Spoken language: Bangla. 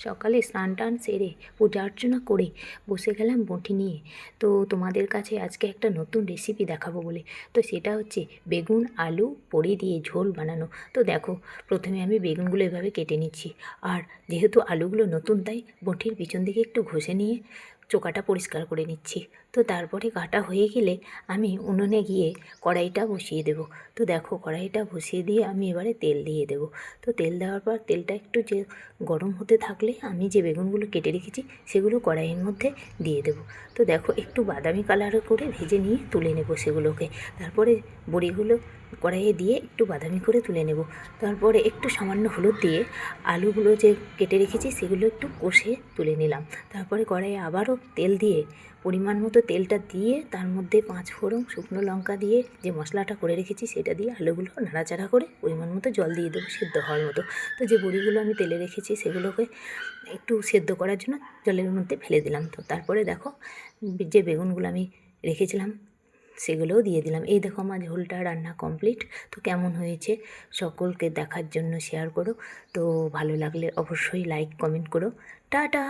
সকালে স্নান টান সেরে পূজা অর্চনা করে বসে গেলাম বঁটি নিয়ে। তো তোমাদের কাছে আজকে একটা নতুন রেসিপি দেখাবো বলে। তো সেটা হচ্ছে বেগুন আলু বড়ি দিয়ে ঝোল বানানো। তো দেখো, প্রথমে আমি বেগুনগুলো এভাবে কেটে নিচ্ছি। আর যেহেতু আলুগুলো নতুন, তাই বঁটির পিছন দিকে একটু ঘষে নিয়ে চোকাটা পরিষ্কার করে নিচ্ছি। তো তারপরে কাটা হয়ে গেলে আমি উনুনে গিয়ে কড়াইটা বসিয়ে দেবো। তো দেখো, কড়াইটা বসিয়ে দিয়ে আমি এবারে তেল দিয়ে দেবো। তো তেল দেওয়ার পর তেলটা একটু যে গরম হতে থাকলে আমি যে বেগুনগুলো কেটে রেখেছি সেগুলো কড়াইয়ের মধ্যে দিয়ে দেবো। তো দেখো, একটু বাদামি কালার করে ভেজে নিয়ে তুলে নেব সেগুলোকে। তারপরে বড়িগুলো কড়াইয়ে দিয়ে একটু বাদামি করে তুলে নেব। তারপরে একটু সামান্য হলুদ দিয়ে আলুগুলো যে কেটে রেখেছি সেগুলো একটু কষে তুলে নিলাম। তারপরে কড়াইয়ে আবারও তেল দিয়ে পরিমাণ মতো তেলটা দিয়ে তার মধ্যে 5 ফোড়ন শুকনো লঙ্কা দিয়ে যে মশলাটা করে রেখেছি সেটা দিয়ে আলুগুলো নাড়াচাড়া করে পরিমাণ মতো জল দিয়ে দেবো সেদ্ধ হওয়ার মতো। তো যে বড়িগুলো আমি তেলে রেখেছি সেগুলোকে একটু সেদ্ধ করার জন্য জলের মধ্যে ফেলে দিলাম। তো তারপরে দেখো, যে বেগুনগুলো আমি রেখেছিলাম সেগুলোও দিয়ে দিলাম। এই দেখো, আমার ঝোলটা রান্না কমপ্লিট। তো কেমন হয়েছে সকলকে দেখার জন্য শেয়ার করো। তো ভালো লাগলে অবশ্যই লাইক কমেন্ট করো। টাটা।